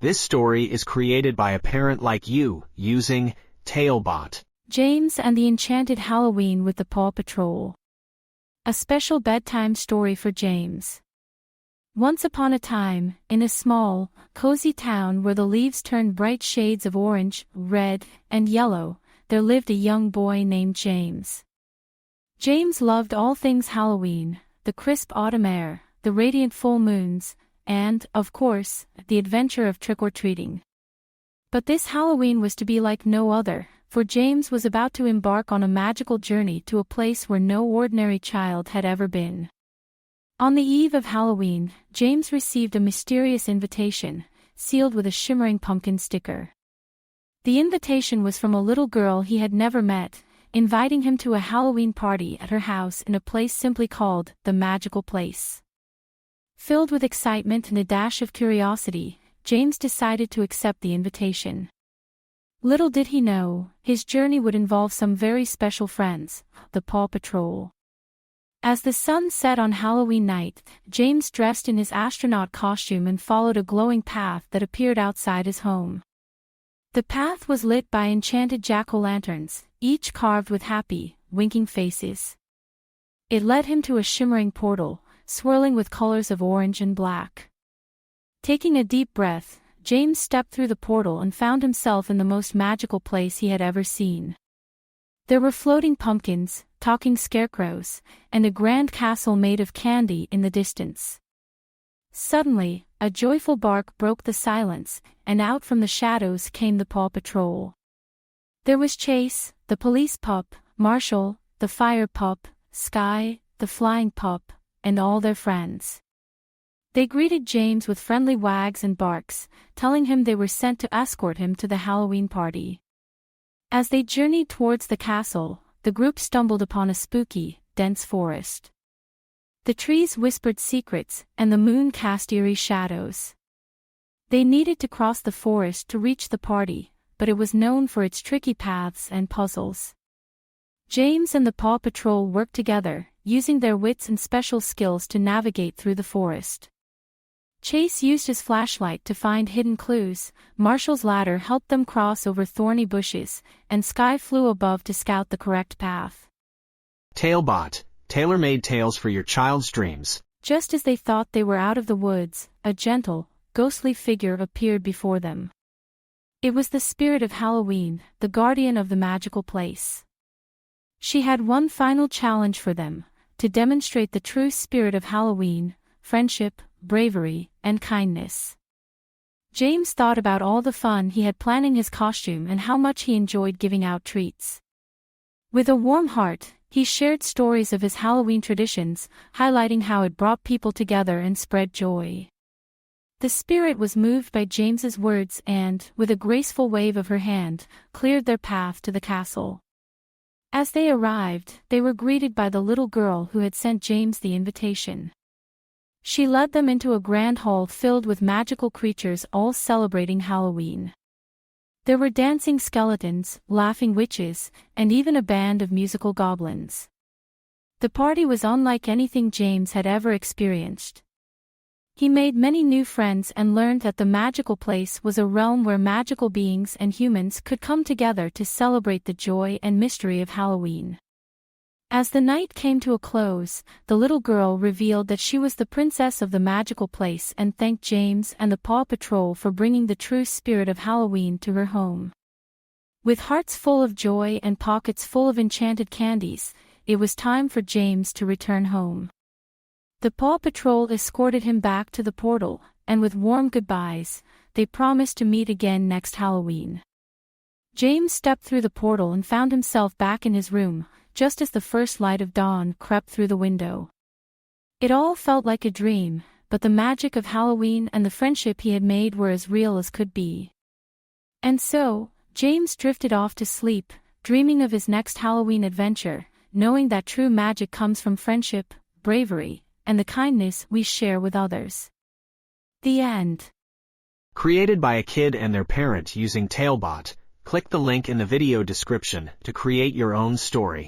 This story is created by a parent like you, using Talebot. James and the Enchanted Halloween with the Paw Patrol. A special bedtime story for James. Once upon a time, in a small, cozy town where the leaves turned bright shades of orange, red, and yellow, there lived a young boy named James. James loved all things Halloween, the crisp autumn air, the radiant full moons, and, of course, the adventure of trick-or-treating. But this Halloween was to be like no other, for James was about to embark on a magical journey to a place where no ordinary child had ever been. On the eve of Halloween, James received a mysterious invitation, sealed with a shimmering pumpkin sticker. The invitation was from a little girl he had never met, inviting him to a Halloween party at her house in a place simply called the Magical Place. Filled with excitement and a dash of curiosity, James decided to accept the invitation. Little did he know, his journey would involve some very special friends, the Paw Patrol. As the sun set on Halloween night, James dressed in his astronaut costume and followed a glowing path that appeared outside his home. The path was lit by enchanted jack-o'-lanterns, each carved with happy, winking faces. It led him to a shimmering portal, swirling with colors of orange and black. Taking a deep breath, James stepped through the portal and found himself in the most magical place he had ever seen. There were floating pumpkins, talking scarecrows, and a grand castle made of candy in the distance. Suddenly, a joyful bark broke the silence, and out from the shadows came the Paw Patrol. There was Chase, the police pup, Marshall, the fire pup, Sky, the flying pup, and all their friends. They greeted James with friendly wags and barks, telling him they were sent to escort him to the Halloween party. As they journeyed towards the castle, the group stumbled upon a spooky, dense forest. The trees whispered secrets, and the moon cast eerie shadows. They needed to cross the forest to reach the party, but it was known for its tricky paths and puzzles. James and the Paw Patrol worked together, using their wits and special skills to navigate through the forest. Chase used his flashlight to find hidden clues, Marshall's ladder helped them cross over thorny bushes, and Sky flew above to scout the correct path. Talebot, tailor-made tales for your child's dreams. Just as they thought they were out of the woods, a gentle, ghostly figure appeared before them. It was the spirit of Halloween, the guardian of the magical place. She had one final challenge for them, to demonstrate the true spirit of Halloween: friendship, bravery, and kindness. James thought about all the fun he had planning his costume and how much he enjoyed giving out treats. With a warm heart, he shared stories of his Halloween traditions, highlighting how it brought people together and spread joy. The spirit was moved by James's words and, with a graceful wave of her hand, cleared their path to the castle. As they arrived, they were greeted by the little girl who had sent James the invitation. She led them into a grand hall filled with magical creatures all celebrating Halloween. There were dancing skeletons, laughing witches, and even a band of musical goblins. The party was unlike anything James had ever experienced. He made many new friends and learned that the magical place was a realm where magical beings and humans could come together to celebrate the joy and mystery of Halloween. As the night came to a close, the little girl revealed that she was the princess of the magical place and thanked James and the Paw Patrol for bringing the true spirit of Halloween to her home. With hearts full of joy and pockets full of enchanted candies, it was time for James to return home. The Paw Patrol escorted him back to the portal, and with warm goodbyes, they promised to meet again next Halloween. James stepped through the portal and found himself back in his room, just as the first light of dawn crept through the window. It all felt like a dream, but the magic of Halloween and the friendship he had made were as real as could be. And so, James drifted off to sleep, dreaming of his next Halloween adventure, knowing that true magic comes from friendship, bravery, and the kindness we share with others. The end. Created by a kid and their parent using Talebot. Click the link in the video description to create your own story.